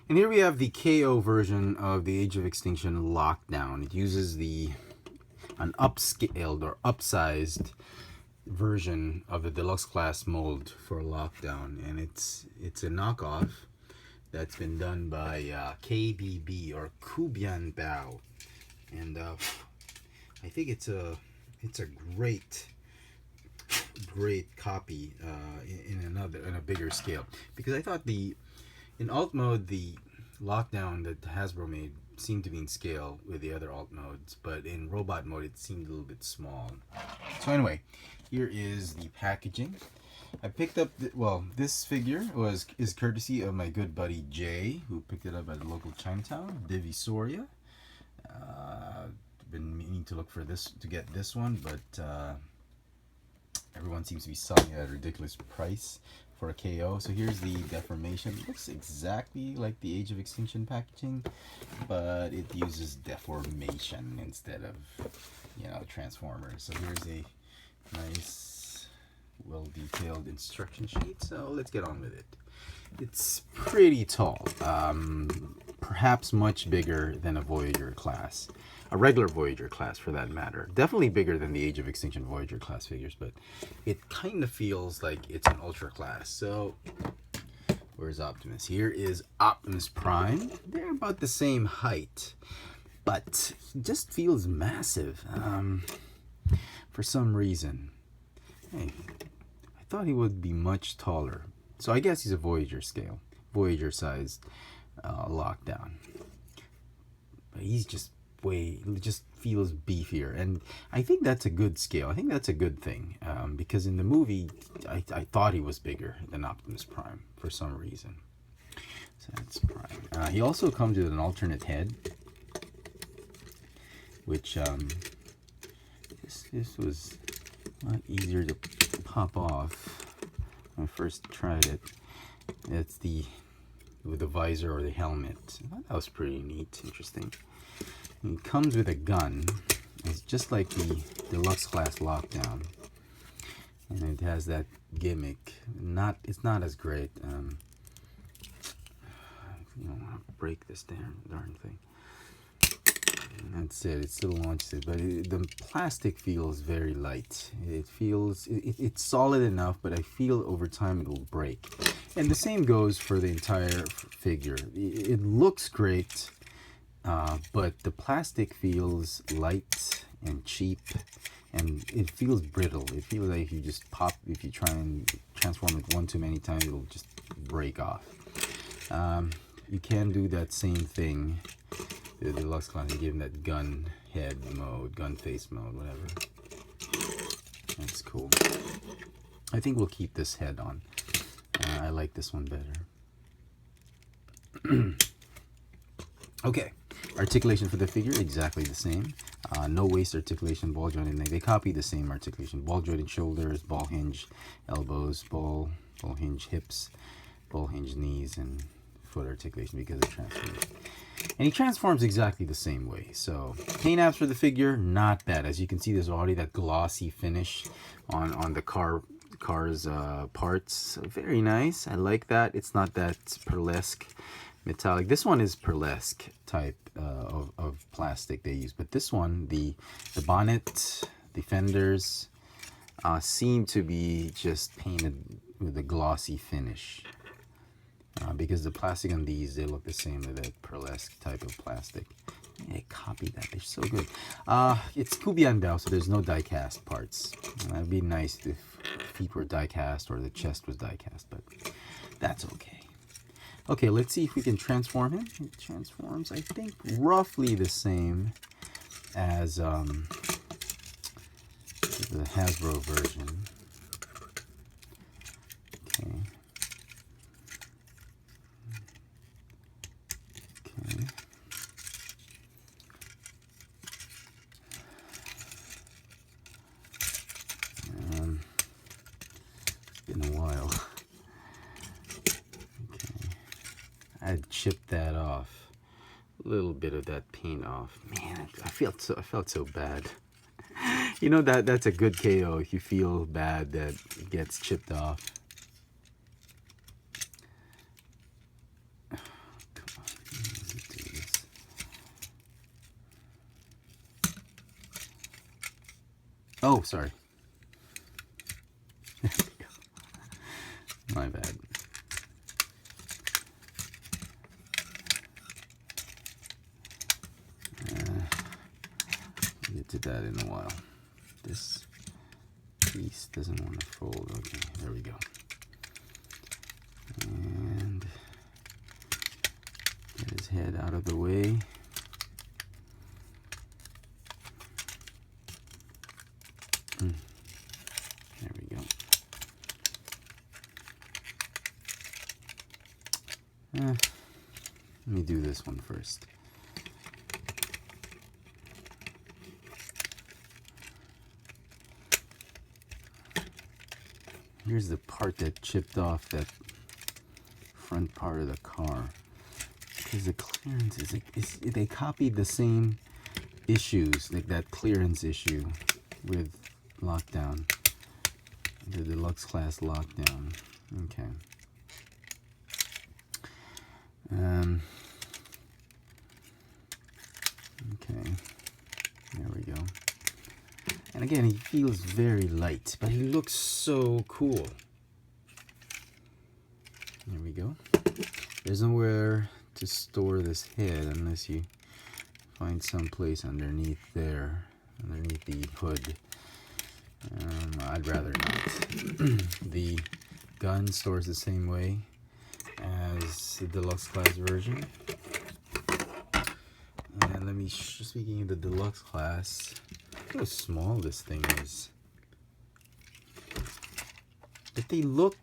And here we have the KO version of the Age of Extinction Lockdown. It uses an upscaled or upsized version of the Deluxe Class mold for Lockdown, and it's a knockoff that's been done by KBB or Kubian Bao, and I think it's a great copy in a bigger scale, because I thought in alt mode the Lockdown that Hasbro made seemed to be in scale with the other alt modes, but in robot mode it seemed a little bit small. So anyway, here is the packaging. I picked up this figure is courtesy of my good buddy Jay, who picked it up at a local Chinatown, Divisoria. Been meaning to look for to get this one, but everyone seems to be selling it at a ridiculous price for a KO. So here's the deformation. It looks exactly like the Age of Extinction packaging, but it uses deformation instead of Transformers. So here's a nice, well-detailed instruction sheet. So let's get on with it. It's pretty tall, perhaps much bigger than a Voyager class. A regular Voyager class, for that matter. Definitely bigger than the Age of Extinction Voyager class figures, but it kind of feels like it's an Ultra class. So, where's Optimus? Here is Optimus Prime. They're about the same height, but he just feels massive for some reason. Hey, I thought he would be much taller. So I guess he's a Voyager scale, Voyager-sized Lockdown. But he's just feels beefier, and I think that's a good scale. I think that's a good thing, because in the movie I thought he was bigger than Optimus Prime for some reason. So that's Prime. He also comes with an alternate head, which this was a lot easier to pop off when I first tried it. It's with the visor or the helmet. I thought that was pretty neat, interesting. It comes with a gun. It's just like the Deluxe Class Lockdown, and it has that gimmick. It's not as great. You don't want to break this darn thing. And that's it. It still launches it, but the plastic feels very light. It's solid enough, but I feel over time it will break. And the same goes for the entire figure. It looks great. But the plastic feels light and cheap, and it feels brittle. It feels like if you try and transform it one too many times, it'll just break off. You can do that same thing, the Deluxe Class, and give him that gun head mode, gun face mode, whatever. That's cool. I think we'll keep this head on. I like this one better. Okay. Articulation for the figure, exactly the same. No waist articulation, ball joint, and they copy the same articulation. Ball jointed shoulders, ball hinge elbows, ball hinge hips, ball hinge knees, and foot articulation because it transforms. And he transforms exactly the same way. So paint apps for the figure, not bad. As you can see, there's already that glossy finish on the car's parts. So very nice. I like that. It's not that pearlesque metallic. This one is pearlesque type of plastic they use, but this one, the bonnet, the fenders seem to be just painted with a glossy finish, because the plastic on these, they look the same with that pearlesque type of plastic. Yeah, copy that. They're so good. It's Kubian Bao, so there's no die-cast parts. It'd be nice if feet were die-cast or the chest was die-cast, but that's okay. Okay, let's see if we can transform him. He transforms, I think, roughly the same as the Hasbro version. Okay. Okay. It's been a while. I'd chip that off, a little bit of that paint off. Man, I felt so bad. You know, that's a good KO if you feel bad that it gets chipped off. Come on. Oh, sorry. My bad. I'll get to that in a while. This piece doesn't want to fold. Okay, there we go. And get his head out of the way. There we go. Let me do this one first. Here's the part that chipped off that front part of the car. Because the clearance is they copied the same issues, like that clearance issue with lockdown, the Deluxe Class lockdown. Okay. Okay, there we go. And again, he feels very light, but he looks so cool. There we go. There's nowhere to store this head unless you find some place underneath there, underneath the hood. I'd rather not. The gun stores the same way as the Deluxe Class version. And let me, speaking of the Deluxe Class, look how small this thing is. But they look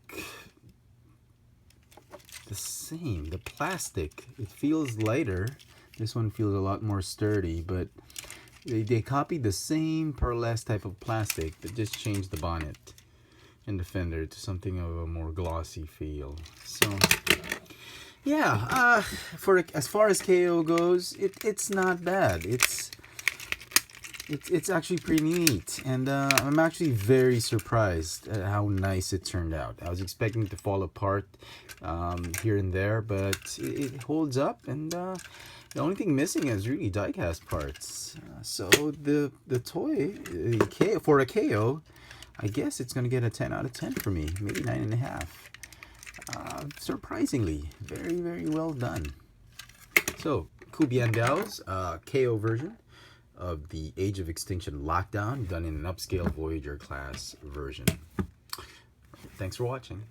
the same. The plastic, it feels lighter. This one feels a lot more sturdy, but they copied the same pearlescent type of plastic, but just changed the bonnet and the fender to something of a more glossy feel. So yeah, for as far as KO goes, it's not bad. It's actually pretty neat, and I'm actually very surprised at how nice it turned out. I was expecting it to fall apart here and there, but it holds up, and the only thing missing is really die-cast parts. So the toy, for a KO, I guess it's gonna get a 10 out of 10 for me, maybe 9.5. Surprisingly, very, very well done. So, Kubian Dao's KO version of the Age of Extinction Lockdown, done in an upscale Voyager class version. Thanks for watching.